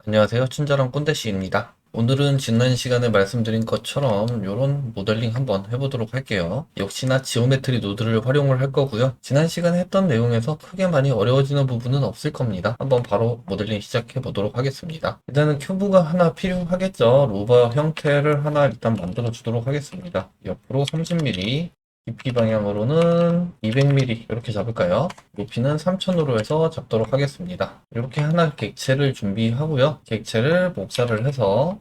안녕하세요. 친절한 꼰대씨입니다. 오늘은 지난 시간에 말씀드린 것처럼 이런 모델링 한번 해보도록 할게요. 역시나 지오메트리 노드를 활용을 할 거고요. 지난 시간에 했던 내용에서 크게 많이 어려워지는 부분은 없을 겁니다. 한번 바로 모델링 시작해 보도록 하겠습니다. 일단은 큐브가 하나 필요하겠죠. 로버 형태를 하나 일단 만들어 주도록 하겠습니다. 옆으로 30mm, 깊이 방향으로는 200mm 이렇게 잡을까요? 높이는 3000으로 해서 잡도록 하겠습니다. 이렇게 하나 객체를 준비하고요. 객체를 복사를 해서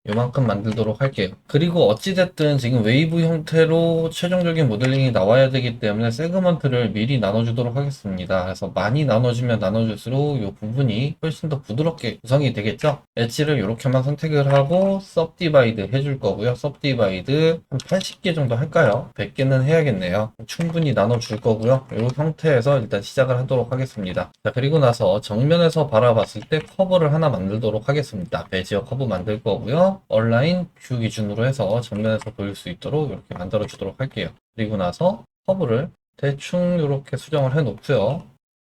요만큼 만들도록 할게요. 그리고 어찌됐든 지금 웨이브 형태로 최종적인 모델링이 나와야 되기 때문에 세그먼트를 미리 나눠주도록 하겠습니다. 그래서 많이 나눠주면 나눠줄수록 이 부분이 훨씬 더 부드럽게 구성이 되겠죠? 엣지를 이렇게만 선택을 하고 subdivide 해줄 거고요. subdivide 한 80개 정도 할까요? 100개는 해야겠네요. 충분히 나눠줄 거고요. 이 형태에서 일단 시작을 하도록 하겠습니다. 자, 그리고 나서 정면에서 바라봤을 때 커브를 하나 만들도록 하겠습니다. 베지어 커브 만들 거고요. 얼라인 뷰 기준으로 해서 정면에서 보일 수 있도록 이렇게 만들어 주도록 할게요. 그리고 나서 커브를 대충 이렇게 수정을 해 놓고요.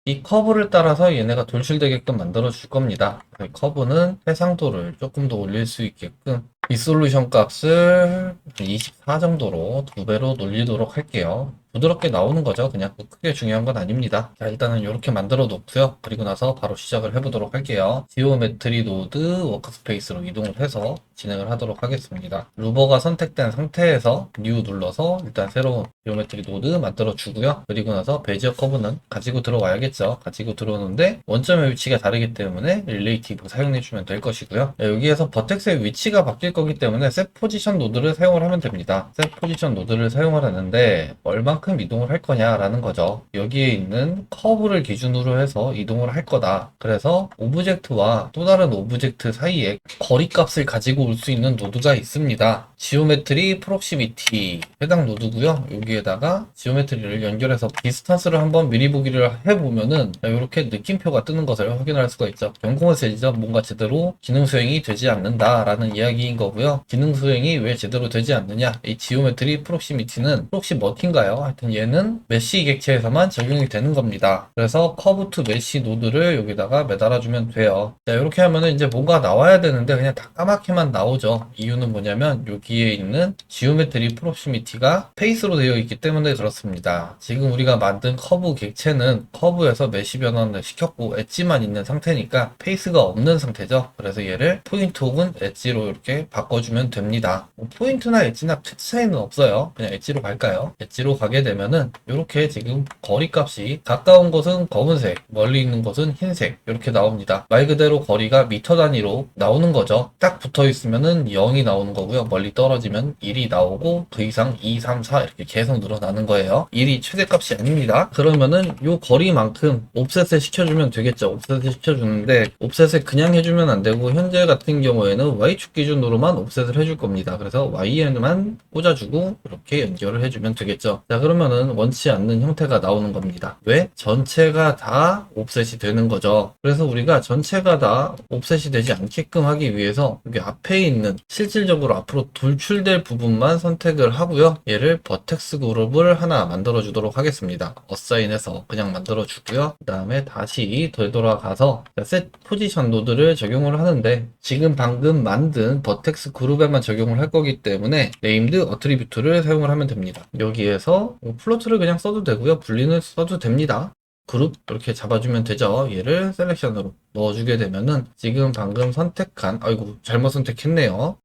이 커브를 따라서 얘네가 돌출되게끔 만들어 줄 겁니다. 커브는 해상도를 조금 더 올릴 수 있게끔 리솔루션 값을 24 정도로 2배로 놀리도록 할게요. 부드럽게 나오는 거죠. 그냥 크게 중요한 건 아닙니다. 자, 일단은 이렇게 만들어 놓고요. 그리고 나서 바로 시작을 해보도록 할게요. 지오메트리 노드 워크스페이스로 이동을 해서 진행을 하도록 하겠습니다. 루버가 선택된 상태에서 뉴 눌러서 일단 새로운 지오메트리 노드 만들어 주고요. 그리고 나서 베지어 커브는 가지고 들어와야겠죠. 가지고 들어오는데 원점의 위치가 다르기 때문에 릴레이티브 사용해주면 될 것이고요. 여기에서 버텍스의 위치가 바뀔 거기 때문에 셋 포지션 노드를 사용을 하면 됩니다. 셋 포지션 노드를 사용을 하는데 얼만큼 이동을 할 거냐라는 거죠. 여기에 있는 커브를 기준으로 해서 이동을 할 거다. 그래서 오브젝트와 또 다른 오브젝트 사이에 거리 값을 가지고 올 수 있는 노드가 있습니다. 지오메트리 프록시미티 해당 노드고요. 여기에다가 지오메트리를 연결해서 디스턴스를 한번 미리 보기를 해보면은 이렇게 느낌표가 뜨는 것을 확인할 수가 있죠. 경고메시지죠. 뭔가 제대로 기능 수행이 되지 않는다라는 이야기인 거고요. 기능 수행이 왜 제대로 되지 않느냐? 이 지오메트리 프록시미티는 프록시머티인가요? 하여튼 얘는 메쉬 객체에서만 적용이 되는 겁니다. 그래서 커브 투 메쉬 노드를 여기다가 매달아주면 돼요. 자, 이렇게 하면은 이제 뭔가 나와야 되는데 그냥 다 까맣게만 나오죠. 이유는 뭐냐면 여기에 있는 지오메트리 프록시미티가 페이스로 되어 있기 때문에 그렇습니다. 지금 우리가 만든 커브 객체는 커브에서 메쉬 변환을 시켰고 엣지만 있는 상태니까 페이스가 없는 상태죠. 그래서 얘를 포인트 혹은 엣지로 이렇게 바꿔주면 됩니다. 포인트나 엣지나 큰 차이는 없어요. 그냥 엣지로 갈까요? 엣지로 가게 되면은 이렇게 지금 거리 값이 가까운 곳은 검은색, 멀리 있는 곳은 흰색 이렇게 나옵니다. 말 그대로 거리가 미터 단위로 나오는 거죠. 딱 붙어 있으면은 0이 나오는 거고요. 멀리 떨어지면 1이 나오고 그 이상 2, 3, 4 이렇게 계속 늘어나는 거예요. 1이 최대값이 아닙니다. 그러면은 요 거리만큼 옵셋을 시켜주면 되겠죠. 옵셋을 시켜주는데 옵셋을 그냥 해주면 안 되고 현재 같은 경우에는 Y축 기준으로만 옵셋을 해줄 겁니다. 그래서 Y에만 꽂아주고 이렇게 연결을 해주면 되겠죠. 자, 그러면은 원치 않는 형태가 나오는 겁니다. 왜? 전체가 다 옵셋이 되는 거죠. 그래서 우리가 전체가 다 옵셋이 되지 않게끔 하기 위해서 여기 앞에 있는 실질적으로 앞으로 돌출될 부분만 선택을 하고요. 얘를 버텍스 그룹을 하나 만들어 주도록 하겠습니다. 어사인해서 그냥 만들어 주고요. 그 다음에 다시 되돌아가서 셋 포지션 노드를 적용을 하는데 지금 방금 만든 버텍스 그룹에만 적용을 할 거기 때문에 네임드 어트리뷰트를 사용을 하면 됩니다. 여기에서 플로트를 그냥 써도 되고요. 분리는 써도 됩니다. 그룹 이렇게 잡아주면 되죠. 얘를 셀렉션으로 넣어주게 되면은 지금 방금 선택한 아이고 잘못 선택했네요.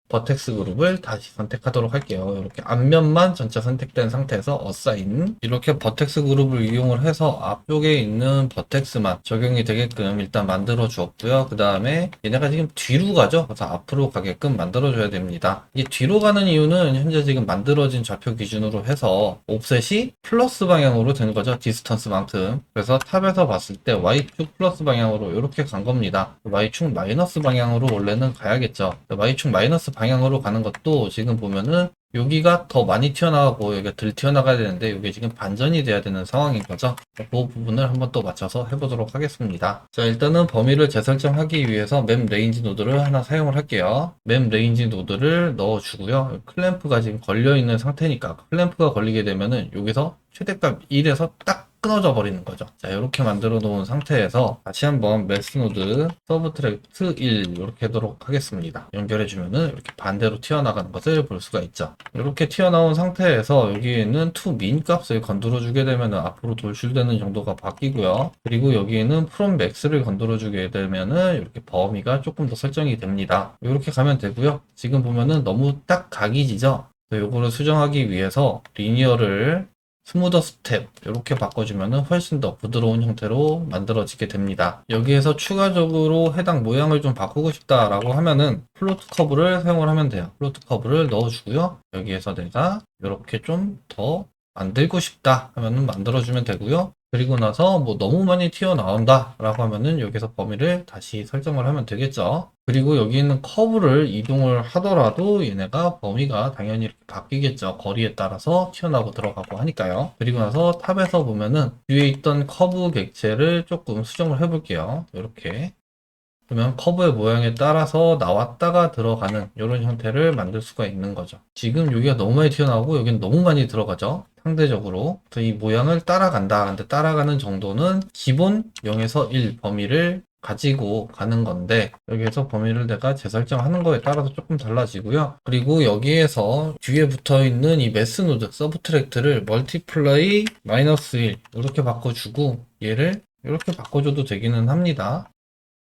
버텍스 그룹을 다시 선택하도록 할게요. 이렇게 앞면만 전체 선택된 상태에서 어사인 이렇게 버텍스 그룹을 이용을 해서 앞쪽에 있는 버텍스만 적용이 되게끔 일단 만들어 주었고요. 그 다음에 얘네가 지금 뒤로 가죠. 그래서 앞으로 가게끔 만들어 줘야 됩니다. 이게 뒤로 가는 이유는 현재 지금 만들어진 좌표 기준으로 해서 옵셋이 플러스 방향으로 되는 거죠. 디스턴스만큼. 그래서 탑에서 봤을 때 Y축 플러스 방향으로 이렇게 간 겁니다. Y축 마이너스 방향으로 원래는 가야겠죠. Y축 마이너스 방향으로 가는 것도 지금 보면은 여기가 더 많이 튀어나가고 여기가 덜 튀어나가야 되는데 이게 지금 반전이 돼야 되는 상황인 거죠. 그 부분을 한번 또 맞춰서 해보도록 하겠습니다. 자, 일단은 범위를 재설정하기 위해서 맵 레인지 노드를 하나 사용을 할게요. 맵 레인지 노드를 넣어주고요. 클램프가 지금 걸려있는 상태니까 클램프가 걸리게 되면은 여기서 최대값 1에서 딱 끊어져 버리는 거죠. 자, 이렇게 만들어 놓은 상태에서 다시 한번 메스노드 서브트랙트 1 이렇게 하도록 하겠습니다. 연결해 주면은 이렇게 반대로 튀어나가는 것을 볼 수가 있죠. 이렇게 튀어나온 상태에서 여기에는 tomin 값을 건드려 주게 되면은 앞으로 돌출되는 정도가 바뀌고요. 그리고 여기에는 from max를 건드려 주게 되면은 이렇게 범위가 조금 더 설정이 됩니다. 이렇게 가면 되고요. 지금 보면은 너무 딱 각이 지죠. 요거를 수정하기 위해서 리니어를 스무더 스텝 이렇게 바꿔주면 훨씬 더 부드러운 형태로 만들어지게 됩니다. 여기에서 추가적으로 해당 모양을 좀 바꾸고 싶다라고 하면은 플로트 커브를 사용을 하면 돼요. 플로트 커브를 넣어주고요. 여기에서 내가 이렇게 좀 더 만들고 싶다 하면은 만들어주면 되고요. 그리고 나서 뭐 너무 많이 튀어나온다 라고 하면은 여기서 범위를 다시 설정을 하면 되겠죠. 그리고 여기 있는 커브를 이동을 하더라도 얘네가 범위가 당연히 이렇게 바뀌겠죠. 거리에 따라서 튀어나오고 들어가고 하니까요. 그리고 나서 탑에서 보면은 뒤에 있던 커브 객체를 조금 수정을 해볼게요. 이렇게. 그러면 커브의 모양에 따라서 나왔다가 들어가는 이런 형태를 만들 수가 있는 거죠. 지금 여기가 너무 많이 튀어나오고 여기는 너무 많이 들어가죠. 상대적으로. 그래서 이 모양을 따라간다. 근데 따라가는 정도는 기본 0에서 1 범위를 가지고 가는 건데 여기에서 범위를 내가 재설정하는 거에 따라서 조금 달라지고요. 그리고 여기에서 뒤에 붙어 있는 이 매스노드 서브트랙트를 멀티플라이 -1 이렇게 바꿔주고 얘를 이렇게 바꿔줘도 되기는 합니다.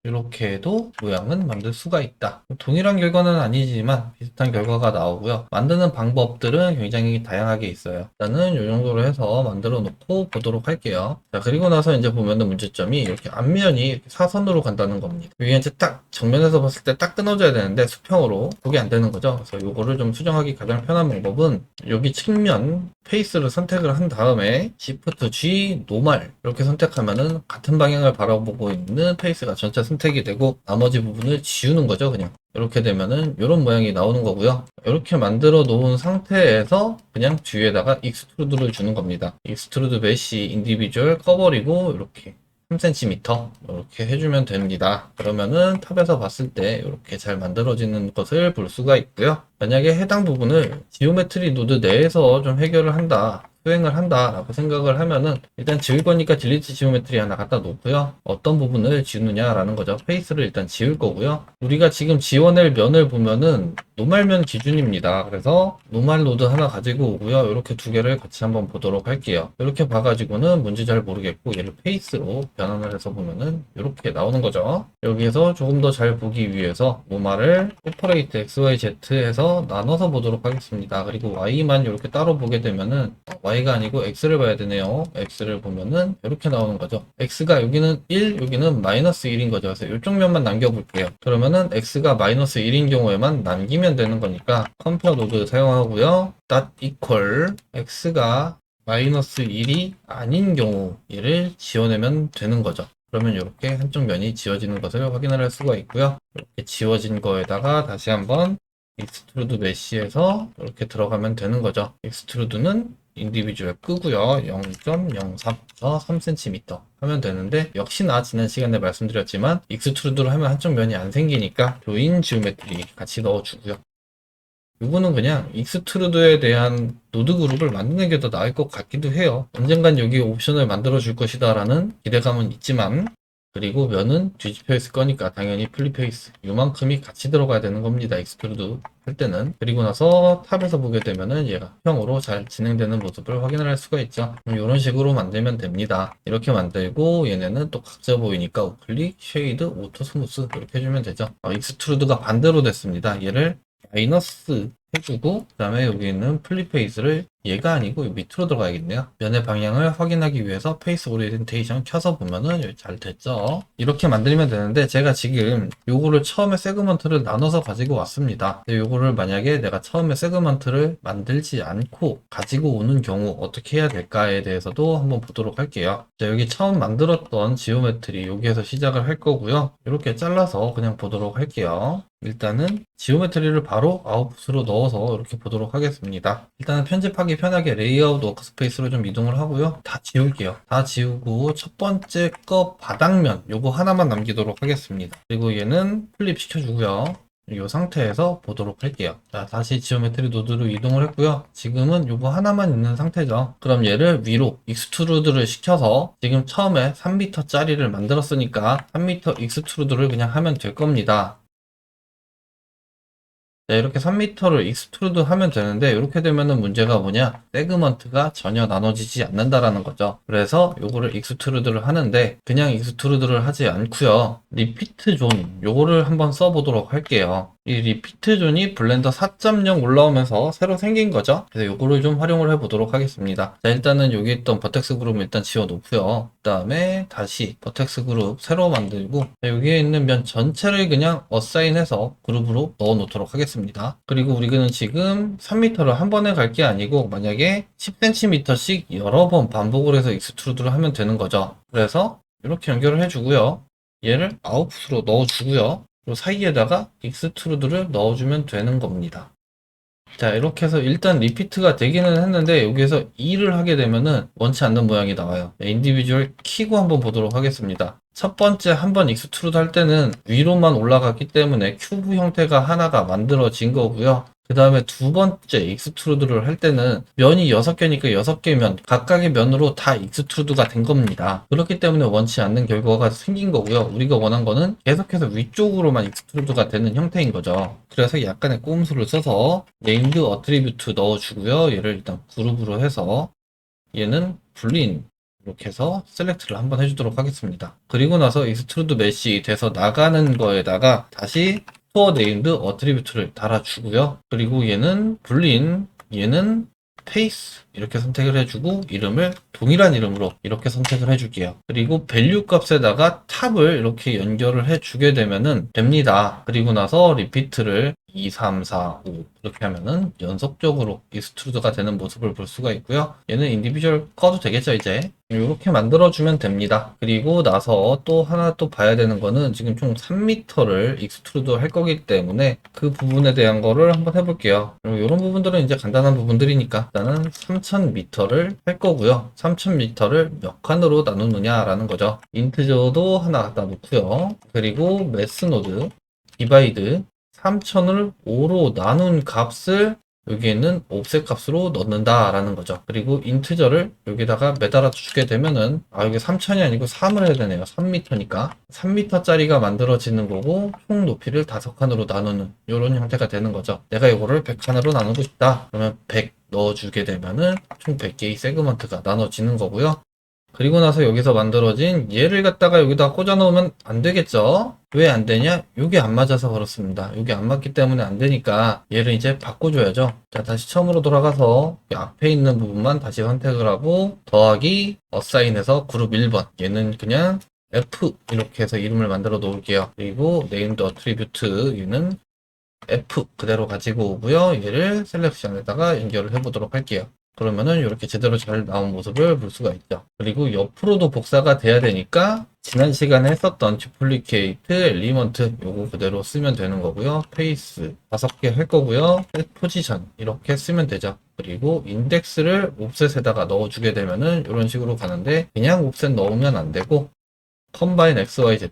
이렇게 해도 모양은 만들 수가 있다. 동일한 결과는 아니지만 비슷한 결과가 나오고요. 만드는 방법들은 굉장히 다양하게 있어요. 일단은 이 정도로 해서 만들어 놓고 보도록 할게요. 자, 그리고 나서 이제 보면은 문제점이 이렇게 앞면이 이렇게 사선으로 간다는 겁니다. 이게 이제 딱 정면에서 봤을 때 딱 끊어져야 되는데 수평으로 그게 안 되는 거죠. 그래서 이거를 좀 수정하기 가장 편한 방법은 여기 측면 페이스를 선택을 한 다음에 Shift G 노멀 이렇게 선택하면은 같은 방향을 바라보고 있는 페이스가 전체 선택이 되고 나머지 부분을 지우는 거죠. 그냥 이렇게 되면은 이런 모양이 나오는 거고요. 이렇게 만들어 놓은 상태에서 그냥 뒤에다가 익스트루드를 주는 겁니다. 익스트루드 메시 인디비주얼 커버리고 이렇게 3cm 이렇게 해주면 됩니다. 그러면은 탑에서 봤을 때 이렇게 잘 만들어지는 것을 볼 수가 있고요. 만약에 해당 부분을 지오메트리 노드 내에서 좀 해결을 한다. 수행을 한다 라고 생각을 하면은 일단 지울 거니까 딜리트 지오메트리 하나 갖다 놓고요. 어떤 부분을 지우느냐 라는 거죠. 페이스를 일단 지울 거고요. 우리가 지금 지워낼 면을 보면은 노말면 기준입니다. 그래서 노말 노드 하나 가지고 오고요. 이렇게 두 개를 같이 한번 보도록 할게요. 이렇게 봐가지고는 뭔지 잘 모르겠고 얘를 페이스로 변환을 해서 보면은 이렇게 나오는 거죠. 여기에서 조금 더 잘 보기 위해서 노말을 세퍼레이트 XYZ 해서 나눠서 보도록 하겠습니다. 그리고 Y만 이렇게 따로 보게 되면은 Y가 아니고 X를 봐야 되네요. X를 보면은 이렇게 나오는 거죠. X가 여기는 1, 여기는 -1인 거죠. 그래서 이쪽 면만 남겨볼게요. 그러면은 X가 -1인 경우에만 남기면 되는 거니까 컴페어 노드 사용하고요. .equal X가 -1이 아닌 경우 얘를 지워내면 되는 거죠. 그러면 이렇게 한쪽 면이 지워지는 것을 확인을 할 수가 있고요. 이렇게 지워진 거에다가 다시 한번 익스트루드 메시에서 이렇게 들어가면 되는 거죠. 익스트루드는 인디비주얼 끄고요. 0.03에서 3cm 하면 되는데 역시나 지난 시간에 말씀드렸지만 익스트루드로 하면 한쪽 면이 안 생기니까 조인 지오메트리 같이 넣어주고요. 이거는 그냥 익스트루드에 대한 노드 그룹을 만드는 게 더 나을 것 같기도 해요. 언젠간 여기 옵션을 만들어 줄 것이다 라는 기대감은 있지만 그리고 면은 뒤집혀 있을 거니까 당연히 플립페이스 요만큼이 같이 들어가야 되는 겁니다. 익스트루드 할 때는. 그리고 나서 탑에서 보게 되면은 얘가 형으로 잘 진행되는 모습을 확인을 할 수가 있죠. 이런 식으로 만들면 됩니다. 이렇게 만들고 얘네는 또 각져 보이니까 우클릭, 쉐이드, 오토 스무스 이렇게 해주면 되죠. 익스트루드가 반대로 됐습니다. 얘를 마이너스 해주고 그 다음에 여기 있는 플립 페이스를 얘가 아니고 밑으로 들어가야겠네요. 면의 방향을 확인하기 위해서 페이스 오리엔테이션 켜서 보면은 잘 됐죠. 이렇게 만들면 되는데 제가 지금 요거를 처음에 세그먼트를 나눠서 가지고 왔습니다. 근데 요거를 만약에 내가 처음에 세그먼트를 만들지 않고 가지고 오는 경우 어떻게 해야 될까에 대해서도 한번 보도록 할게요. 자, 여기 처음 만들었던 지오메트리 여기에서 시작을 할 거고요. 이렇게 잘라서 그냥 보도록 할게요. 일단은 지오메트리를 바로 아웃풋으로 넣어서 이렇게 보도록 하겠습니다. 일단은 편집하기 편하게 레이아웃 워크스페이스로 좀 이동을 하고요. 다 지울게요. 다 지우고 첫 번째 거 바닥면 요거 하나만 남기도록 하겠습니다. 그리고 얘는 플립 시켜주고요. 이 상태에서 보도록 할게요. 자, 다시 지오메트리 노드로 이동을 했고요. 지금은 요거 하나만 있는 상태죠. 그럼 얘를 위로 익스트루드를 시켜서 지금 처음에 3m짜리를 만들었으니까 3m 익스트루드를 그냥 하면 될 겁니다. 자, 이렇게 3m를 익스트루드 하면 되는데 이렇게 되면은 문제가 뭐냐, 세그먼트가 전혀 나눠지지 않는다라는 거죠. 그래서 요거를 익스트루드를 하는데 그냥 익스트루드를 하지 않고요, 리피트 존 요거를 한번 써보도록 할게요. 이 리피트 존이 블렌더 4.0 올라오면서 새로 생긴 거죠. 그래서 요거를 좀 활용을 해 보도록 하겠습니다. 자, 일단은 여기 있던 버텍스 그룹 일단 지워 놓고요. 그 다음에 다시 버텍스 그룹 새로 만들고, 자, 여기에 있는 면 전체를 그냥 어사인해서 그룹으로 넣어 놓도록 하겠습니다. 그리고 우리는 지금 3m를 한 번에 갈 게 아니고 만약에 10cm씩 여러 번 반복을 해서 익스트루드를 하면 되는 거죠. 그래서 이렇게 연결을 해주고요. 얘를 아웃풋으로 넣어주고요. 그리고 사이에다가 익스트루드를 넣어주면 되는 겁니다. 자, 이렇게 해서 일단 리피트가 되기는 했는데 여기에서 2를 하게 되면은 원치 않는 모양이 나와요. 인디비주얼 키고 한번 보도록 하겠습니다. 첫 번째 한번 익스트루드 할 때는 위로만 올라갔기 때문에 큐브 형태가 하나가 만들어진 거고요. 그 다음에 두 번째 익스트루드를 할 때는 면이 6개니까 6개 면, 각각의 면으로 다 익스트루드가 된 겁니다. 그렇기 때문에 원치 않는 결과가 생긴 거고요. 우리가 원한 거는 계속해서 위쪽으로만 익스트루드가 되는 형태인 거죠. 그래서 약간의 꼼수를 써서 네임드 어트리뷰트 넣어주고요. 얘를 일단 그룹으로 해서 얘는 불린 이렇게 해서 셀렉트를 한번 해주도록 하겠습니다. 그리고 나서 익스트루드 메시 돼서 나가는 거에다가 다시 스토어 네임드 어트리뷰트를 달아주고요. 그리고 얘는 불린, 얘는 페이스 이렇게 선택을 해주고 이름을 동일한 이름으로 이렇게 선택을 해줄게요. 그리고 밸류 값에다가 탑을 이렇게 연결을 해주게 되면은 됩니다. 그리고 나서 리피트를 2, 3, 4, 5 이렇게 하면은 연속적으로 익스트루드가 되는 모습을 볼 수가 있고요. 얘는 인디비주얼 꺼도 되겠죠, 이제. 이렇게 만들어주면 됩니다. 그리고 나서 또 하나 또 봐야 되는 거는 지금 총 3m를 익스트루드 할 거기 때문에 그 부분에 대한 거를 한번 해볼게요. 이런 부분들은 이제 간단한 부분들이니까 일단은 3000m를 할 거고요. 3000m를 몇 칸으로 나누느냐라는 거죠. 인트저도 하나 갖다 놓고요. 그리고 매스노드, 디바이드 3000을 5로 나눈 값을 여기에는 옵셋 값으로 넣는다라는 거죠. 그리고 인트저를 여기다가 매달아 주게 되면은 여기 3000이 아니고 3을 해야 되네요. 3m니까 3m짜리가 만들어지는 거고 총 높이를 5칸으로 나누는 이런 형태가 되는 거죠. 내가 이거를 100칸으로 나누고 싶다 그러면 100 넣어주게 되면은 총 100개의 세그먼트가 나눠지는 거고요. 그리고 나서 여기서 만들어진 얘를 갖다가 여기다 꽂아 놓으면 안 되겠죠? 왜 안 되냐? 이게 안 맞아서 그렇습니다. 이게 안 맞기 때문에 안 되니까 얘를 이제 바꿔줘야죠. 자, 다시 처음으로 돌아가서 앞에 있는 부분만 다시 선택을 하고 더하기 어사인해서 그룹 1번 얘는 그냥 F 이렇게 해서 이름을 만들어 놓을게요. 그리고 네임드 어트리뷰트 얘는 F 그대로 가지고 오고요. 얘를 셀렉션에다가 연결을 해보도록 할게요. 그러면은 이렇게 제대로 잘 나온 모습을 볼 수가 있죠. 그리고 옆으로도 복사가 돼야 되니까 지난 시간에 했었던 듀플리케이트, 엘리먼트 요거 그대로 쓰면 되는 거고요. 페이스 5개 할 거고요. 셋 포지션 이렇게 쓰면 되죠. 그리고 인덱스를 옵셋에다가 넣어주게 되면은 이런 식으로 가는데 그냥 옵셋 넣으면 안 되고 컴바인 XYZ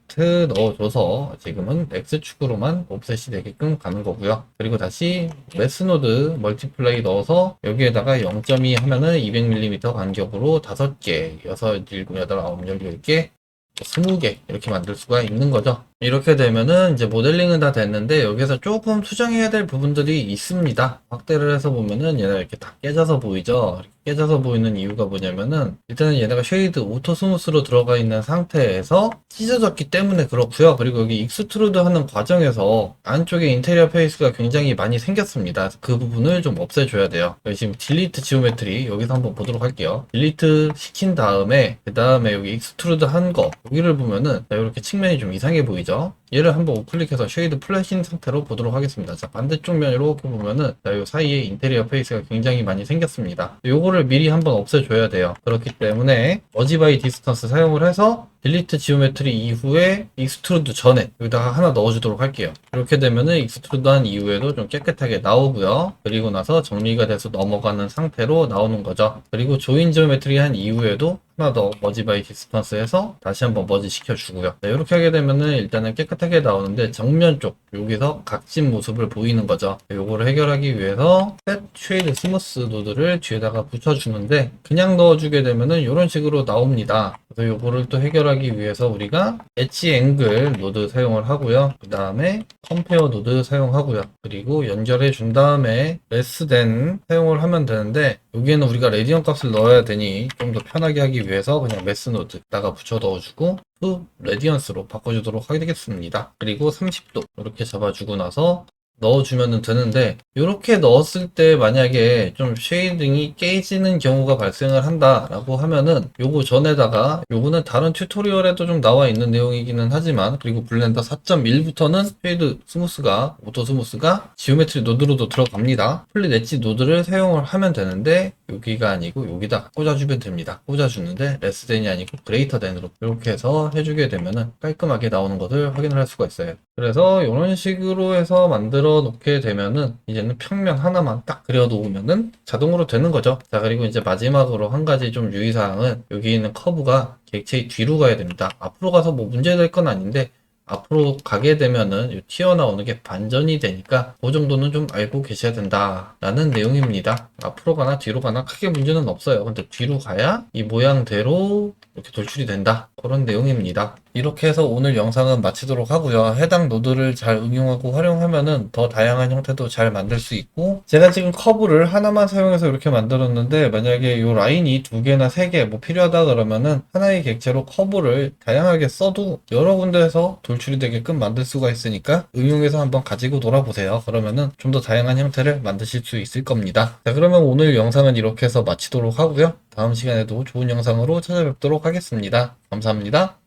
넣어줘서 지금은 X축으로만 옵셋이 되게끔 가는 거고요. 그리고 다시 매스노드 멀티플레이 넣어서 여기에다가 0.2 하면은 200mm 간격으로 5개, 6, 7, 8, 9, 10개, 20개 이렇게 만들 수가 있는 거죠. 이렇게 되면은 이제 모델링은 다 됐는데 여기서 조금 수정해야 될 부분들이 있습니다. 확대를 해서 보면은 얘네가 이렇게 다 깨져서 보이죠. 이렇게 깨져서 보이는 이유가 뭐냐면은 일단은 얘네가 쉐이드 오토 스무스로 들어가 있는 상태에서 찢어졌기 때문에 그렇고요. 그리고 여기 익스트루드 하는 과정에서 안쪽에 인테리어 페이스가 굉장히 많이 생겼습니다. 그 부분을 좀 없애줘야 돼요. 지금 딜리트 지오메트리 여기서 한번 보도록 할게요. 딜리트 시킨 다음에 그 다음에 여기 익스트루드 한 거 여기를 보면은 이렇게 측면이 좀 이상해 보이죠. 얘를 한번 우클릭해서 쉐이드 플래시인 상태로 보도록 하겠습니다. 자, 반대쪽 면 이렇게 보면은 이 사이에 인테리어 페이스가 굉장히 많이 생겼습니다. 요거를 미리 한번 없애줘야 돼요. 그렇기 때문에 머지 바이 디스턴스 사용을 해서 딜리트 지오메트리 이후에 익스트루드 전에 여기다가 하나 넣어주도록 할게요. 이렇게 되면은 익스트루드 한 이후에도 좀 깨끗하게 나오고요. 그리고 나서 정리가 돼서 넘어가는 상태로 나오는 거죠. 그리고 조인 지오메트리 한 이후에도 하나 더 머지 바이 디스턴스 해서 다시 한번 머지 시켜주고요. 네, 이렇게 하게 되면은 일단은 깨끗하게 선택해 나오는데 정면 쪽 여기서 각진 모습을 보이는 거죠. 요거를 해결하기 위해서 셋 쉐이드 스무스 노드를 뒤에다가 붙여주는데 그냥 넣어주게 되면은 이런 식으로 나옵니다. 그래서 요거를 또 해결하기 위해서 우리가 엣지 앵글 노드 사용을 하고요. 그 다음에 컴페어 노드 사용하고요. 그리고 연결해 준 다음에 레스 댄 사용을 하면 되는데 여기에는 우리가 레디언 값을 넣어야 되니 좀 더 편하게 하기 위해서 그냥 메스 노드다가 붙여 넣어주고 또 레디언스로 바꿔주도록 하겠습니다. 그리고 30도 이렇게 잡아주고 나서 넣어주면 되는데 이렇게 넣었을 때 만약에 좀 쉐이딩이 깨지는 경우가 발생을 한다라고 하면은 요거 전에다가 요거는 다른 튜토리얼에도 좀 나와 있는 내용이기는 하지만 그리고 블렌더 4.1부터는 쉐이드 스무스가 오토 스무스가 지오메트리 노드로도 들어갑니다. 플릿 엣지 노드를 사용을 하면 되는데 여기가 아니고 여기다 꽂아주면 됩니다. 꽂아주는데 레스 댄이 아니고 그레이터 댄으로 이렇게 해서 해주게 되면은 깔끔하게 나오는 것을 확인을 할 수가 있어요. 그래서 이런 식으로 해서 만들어 놓게 되면은 이제는 평면 하나만 딱 그려 놓으면은 자동으로 되는 거죠. 자, 그리고 이제 마지막으로 한 가지 좀 유의사항은 여기 있는 커브가 객체의 뒤로 가야 됩니다. 앞으로 가서 뭐 문제될 건 아닌데 앞으로 가게 되면은 튀어나오는 게 반전이 되니까 그 정도는 좀 알고 계셔야 된다라는 내용입니다. 앞으로 가나 뒤로 가나 크게 문제는 없어요. 근데 뒤로 가야 이 모양대로 이렇게 돌출이 된다. 그런 내용입니다. 이렇게 해서 오늘 영상은 마치도록 하고요. 해당 노드를 잘 응용하고 활용하면은 더 다양한 형태도 잘 만들 수 있고 제가 지금 커브를 하나만 사용해서 이렇게 만들었는데 만약에 이 라인이 2개나 3개 뭐 필요하다 그러면은 하나의 객체로 커브를 다양하게 써도 여러 군데에서 돌출이 되게끔 만들 수가 있으니까 응용해서 한번 가지고 놀아보세요. 그러면은 좀 더 다양한 형태를 만드실 수 있을 겁니다. 자, 그러면 오늘 영상은 이렇게 해서 마치도록 하고요. 다음 시간에도 좋은 영상으로 찾아뵙도록 하겠습니다. 감사합니다.